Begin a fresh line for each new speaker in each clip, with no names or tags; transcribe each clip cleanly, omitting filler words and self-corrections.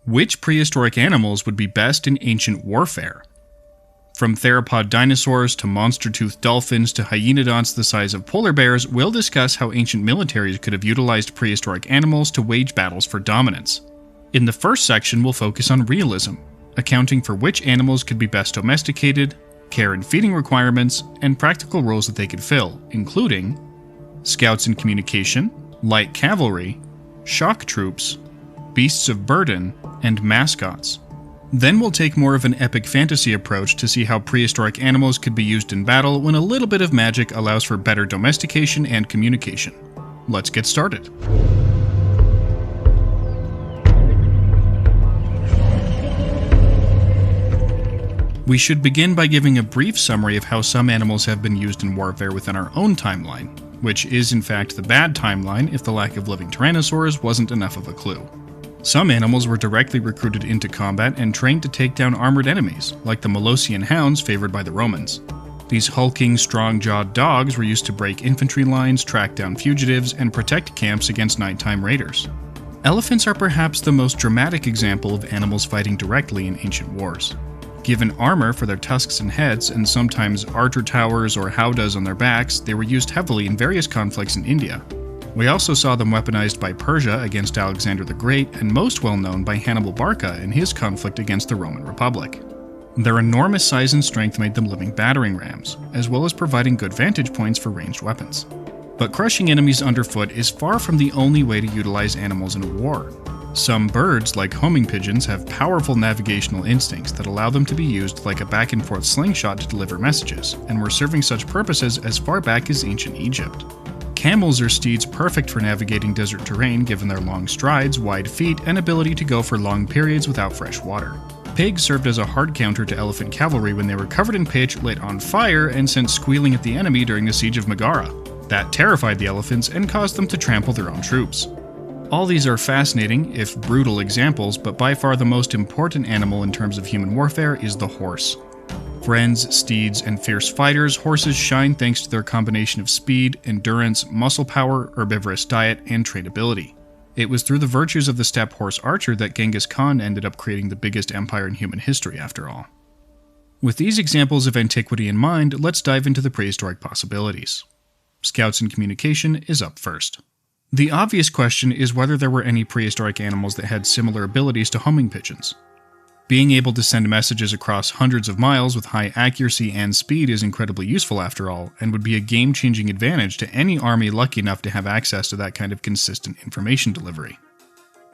Which prehistoric animals would be best in ancient warfare? From theropod dinosaurs to monstertooth dolphins to hyaenodonts the size of polar bears, we'll discuss how ancient militaries could have utilized prehistoric animals to wage battles for dominance. In the first section, we'll focus on realism, accounting for which animals could be best domesticated, care and feeding requirements, and practical roles that they could fill, including scouts and communication, light cavalry, shock troops, beasts of burden, and mascots. Then we'll take more of an epic fantasy approach to see how prehistoric animals could be used in battle when a little bit of magic allows for better domestication and communication. Let's get started. We should begin by giving a brief summary of how some animals have been used in warfare within our own timeline, which is in fact the bad timeline if the lack of living tyrannosaurs wasn't enough of a clue. Some animals were directly recruited into combat and trained to take down armored enemies, like the Molossian hounds favored by the Romans. These hulking, strong-jawed dogs were used to break infantry lines, track down fugitives, and protect camps against nighttime raiders. Elephants are perhaps the most dramatic example of animals fighting directly in ancient wars. Given armor for their tusks and heads, and sometimes archer towers or howdahs on their backs, they were used heavily in various conflicts in India. We also saw them weaponized by Persia against Alexander the Great, and most well known by Hannibal Barca in his conflict against the Roman Republic. Their enormous size and strength made them living battering rams, as well as providing good vantage points for ranged weapons. But crushing enemies underfoot is far from the only way to utilize animals in a war. Some birds, like homing pigeons, have powerful navigational instincts that allow them to be used like a back-and-forth slingshot to deliver messages, and were serving such purposes as far back as ancient Egypt. Camels are steeds perfect for navigating desert terrain given their long strides, wide feet, and ability to go for long periods without fresh water. Pigs served as a hard counter to elephant cavalry when they were covered in pitch, lit on fire, and sent squealing at the enemy during the siege of Megara. That terrified the elephants and caused them to trample their own troops. All these are fascinating, if brutal examples, but by far the most important animal in terms of human warfare is the horse. Friends, steeds, and fierce fighters, horses shine thanks to their combination of speed, endurance, muscle power, herbivorous diet, and trainability. It was through the virtues of the steppe horse archer that Genghis Khan ended up creating the biggest empire in human history after all. With these examples of antiquity in mind, let's dive into the prehistoric possibilities. Scouts and communication is up first. The obvious question is whether there were any prehistoric animals that had similar abilities to homing pigeons. Being able to send messages across hundreds of miles with high accuracy and speed is incredibly useful after all, and would be a game-changing advantage to any army lucky enough to have access to that kind of consistent information delivery.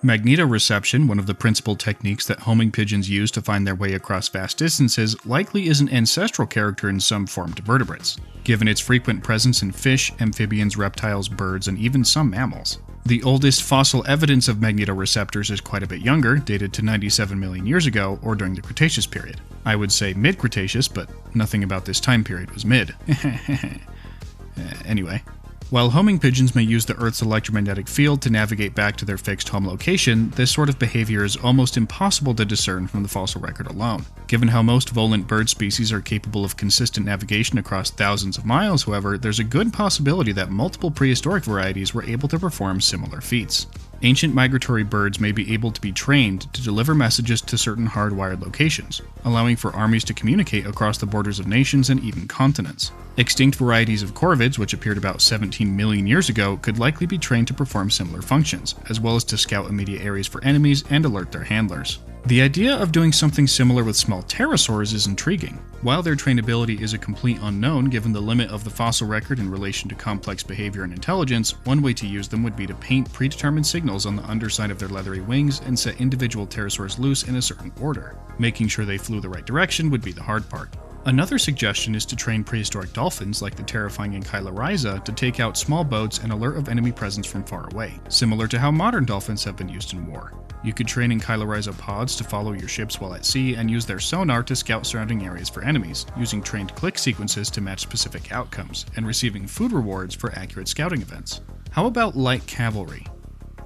Magnetoreception, one of the principal techniques that homing pigeons use to find their way across vast distances, likely is an ancestral character in some formed vertebrates, given its frequent presence in fish, amphibians, reptiles, birds, and even some mammals. The oldest fossil evidence of magnetoreceptors is quite a bit younger, dated to 97 million years ago, or during the Cretaceous period. I would say mid-Cretaceous, but nothing about this time period was mid. Anyway. While homing pigeons may use the Earth's electromagnetic field to navigate back to their fixed home location, this sort of behavior is almost impossible to discern from the fossil record alone. Given how most volant bird species are capable of consistent navigation across thousands of miles, however, there's a good possibility that multiple prehistoric varieties were able to perform similar feats. Ancient migratory birds may be able to be trained to deliver messages to certain hardwired locations, allowing for armies to communicate across the borders of nations and even continents. Extinct varieties of corvids, which appeared about 17 million years ago, could likely be trained to perform similar functions, as well as to scout immediate areas for enemies and alert their handlers. The idea of doing something similar with small pterosaurs is intriguing. While their trainability is a complete unknown given the limit of the fossil record in relation to complex behavior and intelligence, one way to use them would be to paint predetermined signals on the underside of their leathery wings and set individual pterosaurs loose in a certain order. Making sure they flew the right direction would be the hard part. Another suggestion is to train prehistoric dolphins like the terrifying Encheilerrhiza to take out small boats and alert of enemy presence from far away, similar to how modern dolphins have been used in war. You could train Encheilerrhiza pods to follow your ships while at sea and use their sonar to scout surrounding areas for enemies, using trained click sequences to match specific outcomes, and receiving food rewards for accurate scouting events. How about light cavalry?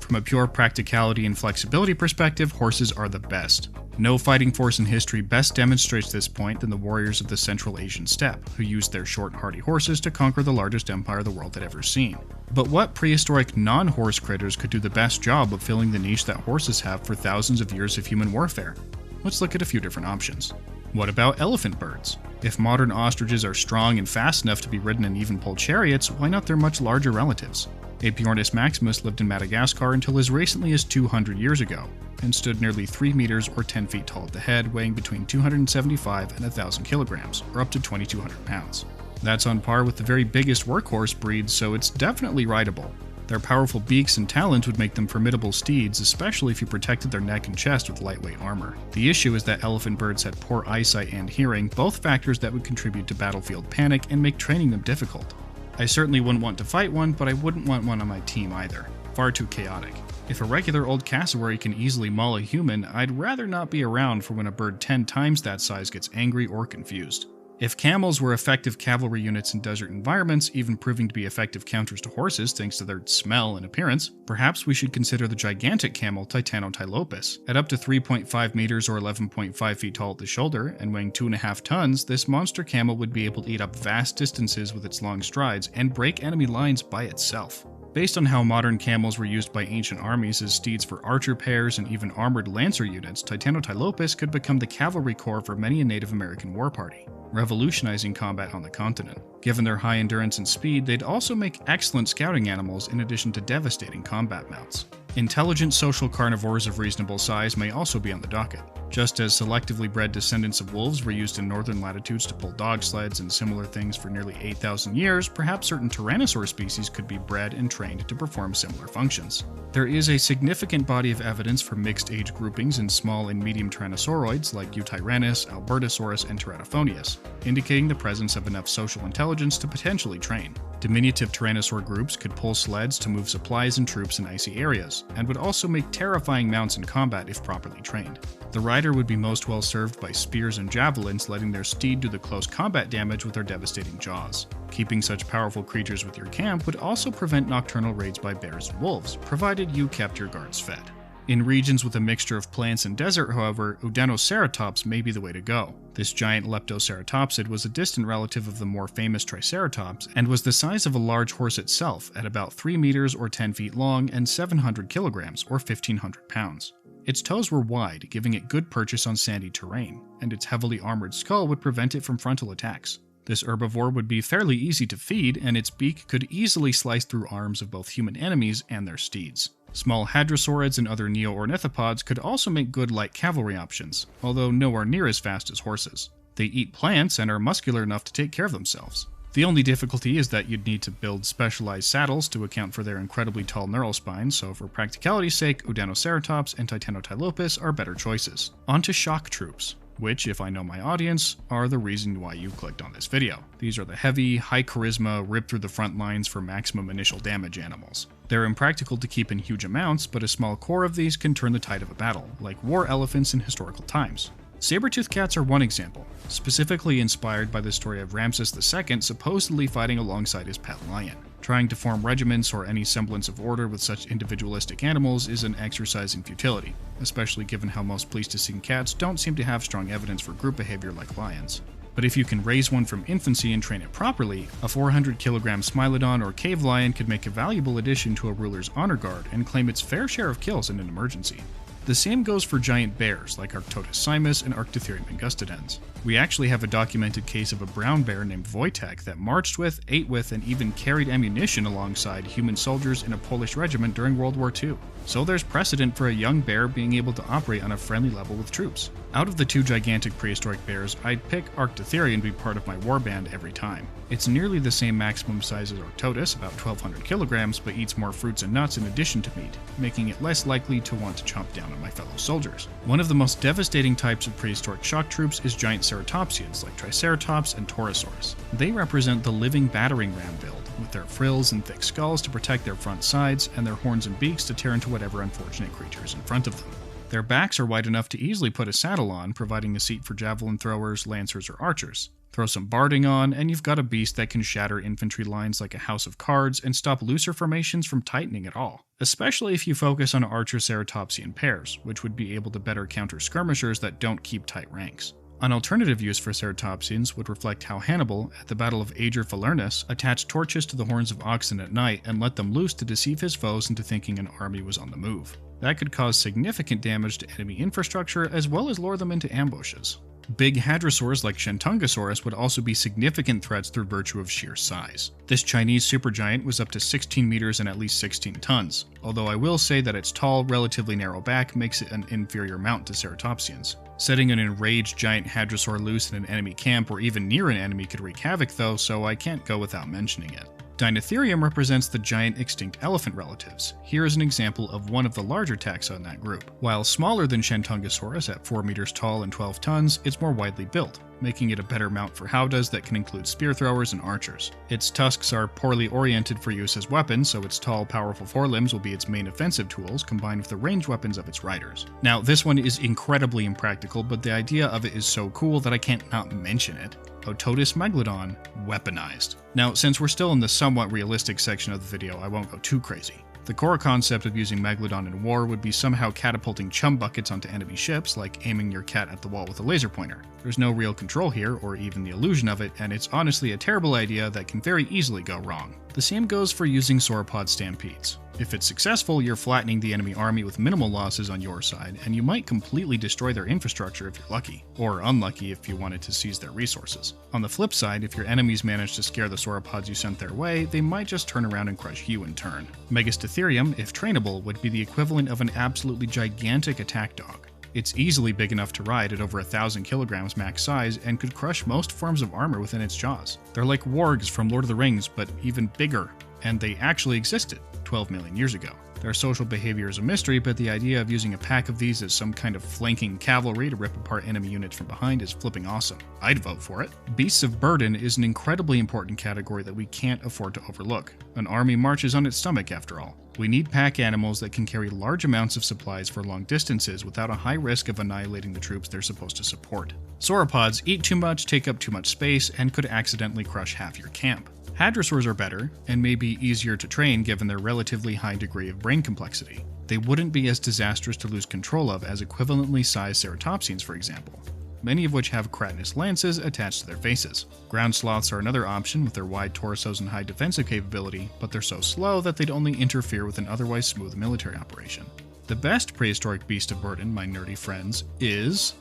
From a pure practicality and flexibility perspective, horses are the best. No fighting force in history best demonstrates this point than the warriors of the Central Asian steppe, who used their short, hardy horses to conquer the largest empire the world had ever seen. But what prehistoric non-horse critters could do the best job of filling the niche that horses have for thousands of years of human warfare? Let's look at a few different options. What about elephant birds? If modern ostriches are strong and fast enough to be ridden in even-pulled chariots, why not their much larger relatives? Apiornis maximus lived in Madagascar until as recently as 200 years ago, and stood nearly 3 meters or 10 feet tall at the head, weighing between 275 and 1,000 kilograms, or up to 2,200 pounds. That's on par with the very biggest workhorse breeds, so it's definitely rideable. Their powerful beaks and talons would make them formidable steeds, especially if you protected their neck and chest with lightweight armor. The issue is that elephant birds had poor eyesight and hearing, both factors that would contribute to battlefield panic and make training them difficult. I certainly wouldn't want to fight one, but I wouldn't want one on my team either. Far too chaotic. If a regular old cassowary can easily maul a human, I'd rather not be around for when a bird 10 times that size gets angry or confused. If camels were effective cavalry units in desert environments, even proving to be effective counters to horses thanks to their smell and appearance, perhaps we should consider the gigantic camel Titanotilopus. At up to 3.5 meters or 11.5 feet tall at the shoulder and weighing 2.5 tons, this monster camel would be able to eat up vast distances with its long strides and break enemy lines by itself. Based on how modern camels were used by ancient armies as steeds for archer pairs and even armored lancer units, Titanotilopus could become the cavalry corps for many a Native American war party, revolutionizing combat on the continent. Given their high endurance and speed, they'd also make excellent scouting animals in addition to devastating combat mounts. Intelligent social carnivores of reasonable size may also be on the docket. Just as selectively bred descendants of wolves were used in northern latitudes to pull dog sleds and similar things for nearly 8,000 years, perhaps certain tyrannosaur species could be bred and trained to perform similar functions. There is a significant body of evidence for mixed age groupings in small and medium tyrannosauroids like Eutyrannus, Albertosaurus, and Teratophonius, indicating the presence of enough social intelligence to potentially train. Diminutive tyrannosaur groups could pull sleds to move supplies and troops in icy areas, and would also make terrifying mounts in combat if properly trained. The rider would be most well served by spears and javelins, letting their steed do the close combat damage with their devastating jaws. Keeping such powerful creatures with your camp would also prevent nocturnal raids by bears and wolves, provided you kept your guards fed. In regions with a mixture of plants and desert, however, Udanoceratops may be the way to go. This giant leptoceratopsid was a distant relative of the more famous Triceratops and was the size of a large horse itself at about 3 meters or 10 feet long and 700 kilograms or 1,500 pounds. Its toes were wide, giving it good purchase on sandy terrain, and its heavily armored skull would prevent it from frontal attacks. This herbivore would be fairly easy to feed, and its beak could easily slice through arms of both human enemies and their steeds. Small hadrosaurids and other neo-ornithopods could also make good light cavalry options, although nowhere near as fast as horses. They eat plants and are muscular enough to take care of themselves. The only difficulty is that you'd need to build specialized saddles to account for their incredibly tall neural spines, so for practicality's sake, Udanoceratops and Titanotilopus are better choices. On to shock troops, which, if I know my audience, are the reason why you clicked on this video. These are the heavy, high charisma, rip through the front lines for maximum initial damage animals. They're impractical to keep in huge amounts, but a small core of these can turn the tide of a battle, like war elephants in historical times. Saber-toothed cats are one example, specifically inspired by the story of Ramses II supposedly fighting alongside his pet lion. Trying to form regiments or any semblance of order with such individualistic animals is an exercise in futility, especially given how most Pleistocene cats don't seem to have strong evidence for group behavior like lions. But if you can raise one from infancy and train it properly, a 400-kilogram Smilodon or cave lion could make a valuable addition to a ruler's honor guard and claim its fair share of kills in an emergency. The same goes for giant bears like Arctodus simus and Arctotherium angustidens. We actually have a documented case of a brown bear named Wojtek that marched with, ate with, and even carried ammunition alongside human soldiers in a Polish regiment during World War II. So there's precedent for a young bear being able to operate on a friendly level with troops. Out of the two gigantic prehistoric bears, I'd pick Arctotherium to be part of my warband every time. It's nearly the same maximum size as Arctodus, about 1,200 kilograms, but eats more fruits and nuts in addition to meat, making it less likely to want to chomp down on my fellow soldiers. One of the most devastating types of prehistoric shock troops is giant ceratopsians like Triceratops and Torosaurus. They represent the living battering ram build, with their frills and thick skulls to protect their front sides and their horns and beaks to tear into whatever unfortunate creature is in front of them. Their backs are wide enough to easily put a saddle on, providing a seat for javelin throwers, lancers, or archers. Throw some barding on, and you've got a beast that can shatter infantry lines like a house of cards and stop looser formations from tightening at all. Especially if you focus on archer-ceratopsian pairs, which would be able to better counter skirmishers that don't keep tight ranks. An alternative use for ceratopsians would reflect how Hannibal, at the Battle of Ager Falernus, attached torches to the horns of oxen at night and let them loose to deceive his foes into thinking an army was on the move. That could cause significant damage to enemy infrastructure as well as lure them into ambushes. Big hadrosaurs like Shentungosaurus would also be significant threats through virtue of sheer size. This Chinese supergiant was up to 16 meters and at least 16 tons, although I will say that its tall, relatively narrow back makes it an inferior mount to ceratopsians. Setting an enraged giant hadrosaur loose in an enemy camp or even near an enemy could wreak havoc though, so I can't go without mentioning it. Dinotherium represents the giant extinct elephant relatives. Here is an example of one of the larger taxa in that group. While smaller than Shentungosaurus at 4 meters tall and 12 tons, it's more widely built, making it a better mount for howdahs that can include spear throwers and archers. Its tusks are poorly oriented for use as weapons, so its tall, powerful forelimbs will be its main offensive tools, combined with the ranged weapons of its riders. Now, this one is incredibly impractical, but the idea of it is so cool that I can't not mention it. Ototus Megalodon, weaponized. Now, since we're still in the somewhat realistic section of the video, I won't go too crazy. The core concept of using Megalodon in war would be somehow catapulting chum buckets onto enemy ships, like aiming your cat at the wall with a laser pointer. There's no real control here, or even the illusion of it, and it's honestly a terrible idea that can very easily go wrong. The same goes for using sauropod stampedes. If it's successful, you're flattening the enemy army with minimal losses on your side, and you might completely destroy their infrastructure if you're lucky, or unlucky if you wanted to seize their resources. On the flip side, if your enemies manage to scare the sauropods you sent their way, they might just turn around and crush you in turn. Megasauropods, if trainable, would be the equivalent of an absolutely gigantic attack dog. It's easily big enough to ride at over 1,000 kilograms max size and could crush most forms of armor within its jaws. They're like wargs from Lord of the Rings, but even bigger, and they actually existed 12 million years ago. Their social behavior is a mystery, but the idea of using a pack of these as some kind of flanking cavalry to rip apart enemy units from behind is flipping awesome. I'd vote for it. Beasts of burden is an incredibly important category that we can't afford to overlook. An army marches on its stomach after all. We need pack animals that can carry large amounts of supplies for long distances without a high risk of annihilating the troops they're supposed to support. Sauropods eat too much, take up too much space, and could accidentally crush half your camp. Hadrosaurs are better, and may be easier to train given their relatively high degree of brain complexity. They wouldn't be as disastrous to lose control of as equivalently sized ceratopsians, for example, many of which have keratinous lances attached to their faces. Ground sloths are another option with their wide torsos and high defensive capability, but they're so slow that they'd only interfere with an otherwise smooth military operation. The best prehistoric beast of burden, my nerdy friends, is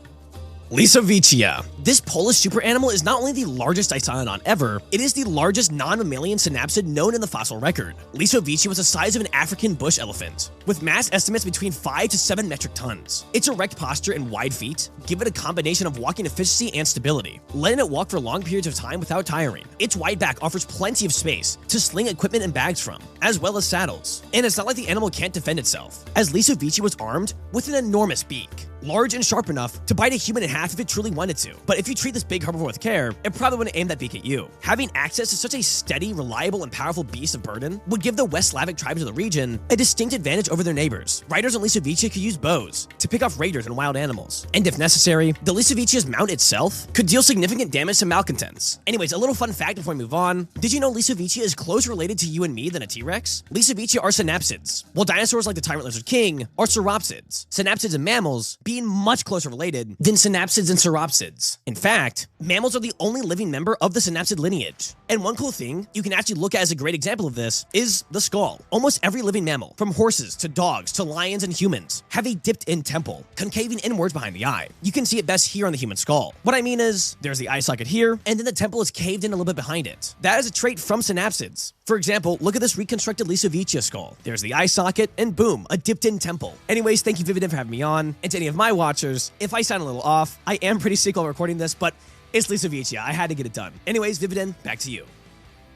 Lisovicia. This Polish super animal is not only the largest dinosaur ever, it is the largest non-mammalian synapsid known in the fossil record. Lisovicia was the size of an African bush elephant, with mass estimates between 5 to 7 metric tons. Its erect posture and wide feet give it a combination of walking efficiency and stability, letting it walk for long periods of time without tiring. Its wide back offers plenty of space to sling equipment and bags from, as well as saddles. And it's not like the animal can't defend itself, as Lisovicia was armed with an enormous beak, large and sharp enough to bite a human in half if it truly wanted to. But if you treat this big herbivore with care, it probably wouldn't aim that beak at you. Having access to such a steady, reliable, and powerful beast of burden would give the West Slavic tribes of the region a distinct advantage over their neighbors. Riders on Lisovicia could use bows to pick off raiders and wild animals. And if necessary, the Lisovicia's mount itself could deal significant damage to malcontents. Anyways, a little fun fact before we move on. Did you know Lisovicia is closer related to you and me than a T-Rex? Lisovicia are synapsids, while dinosaurs like the tyrant lizard king are sauropsids. Synapsids and mammals being much closer related than synapsids and sauropsids. In fact, mammals are the only living member of the synapsid lineage. And one cool thing you can actually look at as a great example of this is the skull. Almost every living mammal, from horses to dogs to lions and humans, have a dipped-in temple, concaving inwards behind the eye. You can see it best here on the human skull. What I mean is, there's the eye socket here, and then the temple is caved in a little bit behind it. That is a trait from synapsids. For example, look at this reconstructed Lisovicia skull. There's the eye socket, and boom, a dipped-in temple. Anyways, thank you Vividen for having me on, and to any of my watchers, if I sound a little off, I am pretty sick while recording this, but it's Lisovicia. I had to get it done. Anyways, Vividen, back to you.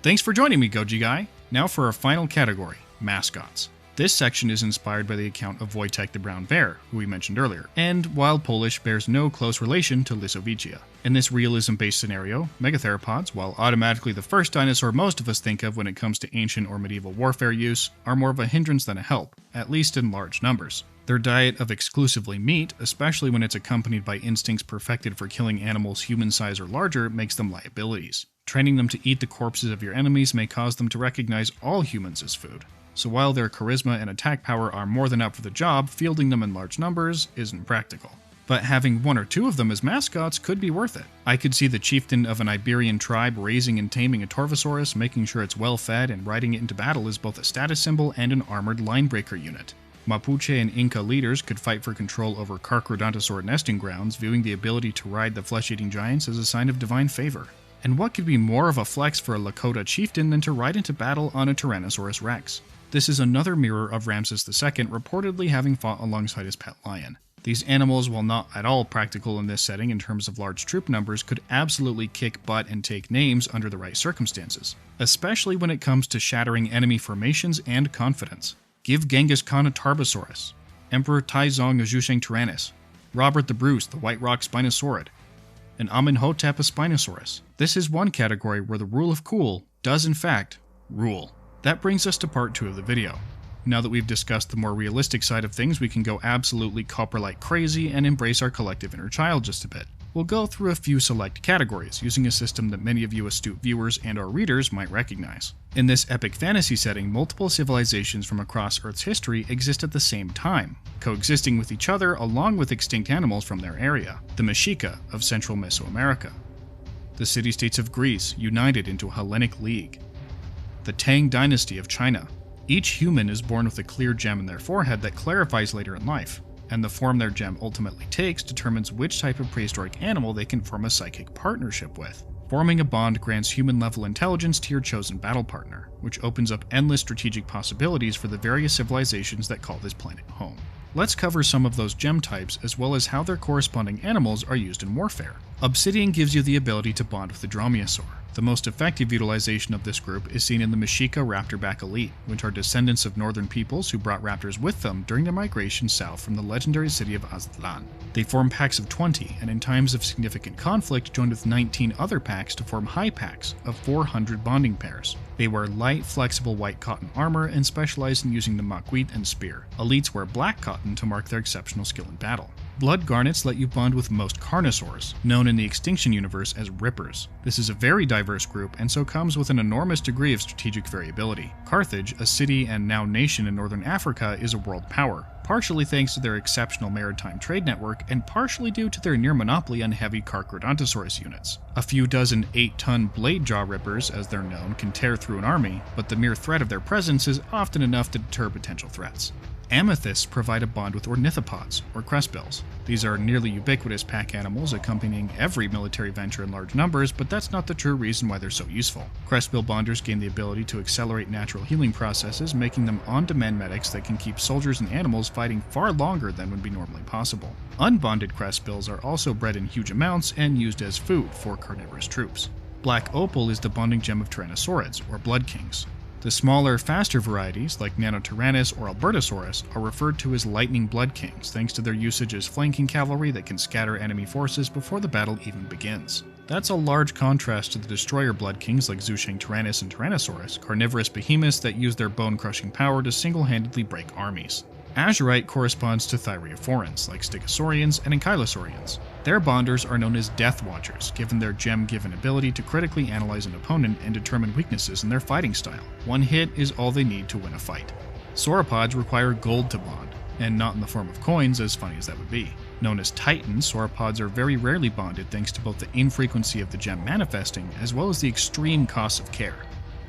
Thanks for joining me, Goji Guy. Now for our final category, mascots. This section is inspired by the account of Wojtek the Brown Bear, who we mentioned earlier, and while Polish bears no close relation to Lisovicia. In this realism-based scenario, megatheropods, while automatically the first dinosaur most of us think of when it comes to ancient or medieval warfare use, are more of a hindrance than a help, at least in large numbers. Their diet of exclusively meat, especially when it's accompanied by instincts perfected for killing animals human size or larger, makes them liabilities. Training them to eat the corpses of your enemies may cause them to recognize all humans as food. So while their charisma and attack power are more than up for the job, fielding them in large numbers isn't practical. But having one or two of them as mascots could be worth it. I could see the chieftain of an Iberian tribe raising and taming a Torvosaurus, making sure it's well fed, and riding it into battle as both a status symbol and an armored linebreaker unit. Mapuche and Inca leaders could fight for control over Carcharodontosaur nesting grounds, viewing the ability to ride the flesh-eating giants as a sign of divine favor. And what could be more of a flex for a Lakota chieftain than to ride into battle on a Tyrannosaurus rex? This is another mirror of Ramses II reportedly having fought alongside his pet lion. These animals, while not at all practical in this setting in terms of large troop numbers, could absolutely kick butt and take names under the right circumstances, especially when it comes to shattering enemy formations and confidence. Give Genghis Khan a Tarbosaurus, Emperor Taizong a Zhusheng Tyrannus, Robert the Bruce the White Rock Spinosaurid, and Amenhotep a Spinosaurus. This is one category where the rule of cool does in fact rule. That brings us to part 2 of the video. Now that we've discussed the more realistic side of things, we can go absolutely copper-like crazy and embrace our collective inner child just a bit. We'll go through a few select categories, using a system that many of you astute viewers and our readers might recognize. In this epic fantasy setting, multiple civilizations from across Earth's history exist at the same time, coexisting with each other along with extinct animals from their area. The Mexica of central Mesoamerica. The city-states of Greece united into a Hellenic League. The Tang dynasty of China. Each human is born with a clear gem in their forehead that clarifies later in life, and the form their gem ultimately takes determines which type of prehistoric animal they can form a psychic partnership with. Forming a bond grants human-level intelligence to your chosen battle partner, which opens up endless strategic possibilities for the various civilizations that call this planet home. Let's cover some of those gem types as well as how their corresponding animals are used in warfare. Obsidian gives you the ability to bond with the dromaeosaur. The most effective utilization of this group is seen in the Mexica raptorback elite, which are descendants of northern peoples who brought raptors with them during their migration south from the legendary city of Aztlan. They form packs of 20, and in times of significant conflict joined with 19 other packs to form high packs of 400 bonding pairs. They wear light, flexible white cotton armor and specialize in using the maquis and spear. Elites wear black cotton to mark their exceptional skill in battle. Blood garnets let you bond with most carnosaurs, known in the Extinction universe as rippers. This is a very diverse group and so comes with an enormous degree of strategic variability. Carthage, a city and now nation in northern Africa, is a world power, partially thanks to their exceptional maritime trade network and partially due to their near monopoly on heavy Carcharodontosaurus units. A few dozen 8-ton blade jaw rippers, as they're known, can tear through an army, but the mere threat of their presence is often enough to deter potential threats. Amethysts provide a bond with ornithopods, or crestbills. These are nearly ubiquitous pack animals accompanying every military venture in large numbers, but that's not the true reason why they're so useful. Crestbill bonders gain the ability to accelerate natural healing processes, making them on-demand medics that can keep soldiers and animals fighting far longer than would be normally possible. Unbonded crestbills are also bred in huge amounts and used as food for carnivorous troops. Black opal is the bonding gem of Tyrannosaurids, or Blood Kings. The smaller, faster varieties, like Nanotyrannus or Albertosaurus, are referred to as Lightning Blood Kings thanks to their usage as flanking cavalry that can scatter enemy forces before the battle even begins. That's a large contrast to the destroyer Blood Kings like Zhusheng Tyrannus and Tyrannosaurus, carnivorous behemoths that use their bone-crushing power to single-handedly break armies. Azurite corresponds to Thyreophorans, like Stegosaurians and Ankylosaurians. Their bonders are known as Death Watchers, given their gem-given ability to critically analyze an opponent and determine weaknesses in their fighting style. One hit is all they need to win a fight. Sauropods require gold to bond, and not in the form of coins, as funny as that would be. Known as Titans, sauropods are very rarely bonded thanks to both the infrequency of the gem manifesting, as well as the extreme costs of care.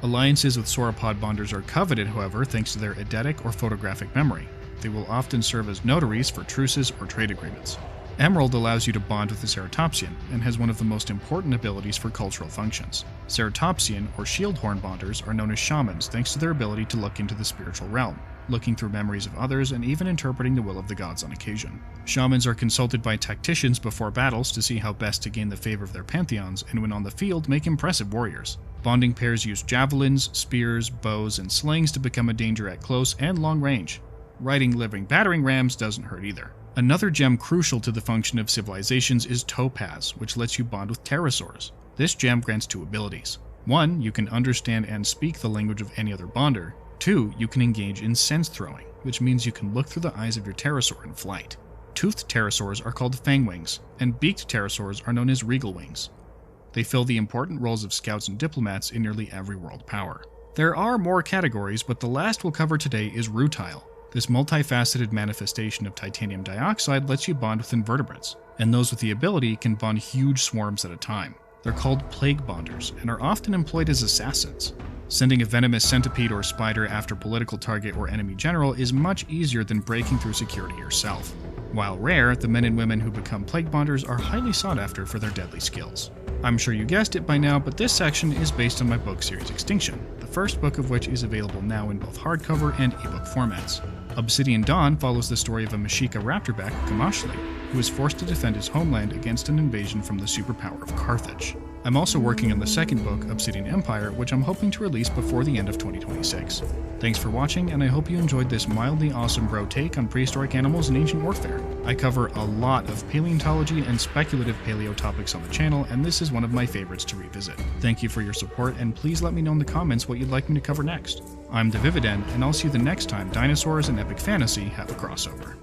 Alliances with sauropod bonders are coveted, however, thanks to their eidetic or photographic memory. They will often serve as notaries for truces or trade agreements. Emerald allows you to bond with the Ceratopsian, and has one of the most important abilities for cultural functions. Ceratopsian, or shield horn bonders, are known as shamans thanks to their ability to look into the spiritual realm, looking through memories of others and even interpreting the will of the gods on occasion. Shamans are consulted by tacticians before battles to see how best to gain the favor of their pantheons, and when on the field make impressive warriors. Bonding pairs use javelins, spears, bows, and slings to become a danger at close and long range. Riding living battering rams doesn't hurt either. Another gem crucial to the function of civilizations is Topaz, which lets you bond with pterosaurs. This gem grants 2 abilities. 1, you can understand and speak the language of any other bonder. 2, you can engage in sense throwing. which means you can look through the eyes of your pterosaur in flight. Toothed pterosaurs are called fangwings, and beaked pterosaurs are known as regalwings. They fill the important roles of scouts and diplomats in nearly every world power. There are more categories, but the last we'll cover today is rutile. This multifaceted manifestation of titanium dioxide lets you bond with invertebrates, and those with the ability can bond huge swarms at a time. They're called plague bonders, and are often employed as assassins. Sending a venomous centipede or spider after political target or enemy general is much easier than breaking through security yourself. While rare, the men and women who become plague bonders are highly sought after for their deadly skills. I'm sure you guessed it by now, but this section is based on my book series Extinction, the first book of which is available now in both hardcover and ebook formats. Obsidian Dawn follows the story of a Mexica raptorback, Gamashli, who is forced to defend his homeland against an invasion from the superpower of Carthage. I'm also working on the second book, Obsidian Empire, which I'm hoping to release before the end of 2026. Thanks for watching, and I hope you enjoyed this mildly awesome bro take on prehistoric animals and ancient warfare. I cover a lot of paleontology and speculative paleo topics on the channel, and this is one of my favorites to revisit. Thank you for your support, and please let me know in the comments what you'd like me to cover next. I'm the Vividen, and I'll see you the next time dinosaurs and epic fantasy have a crossover.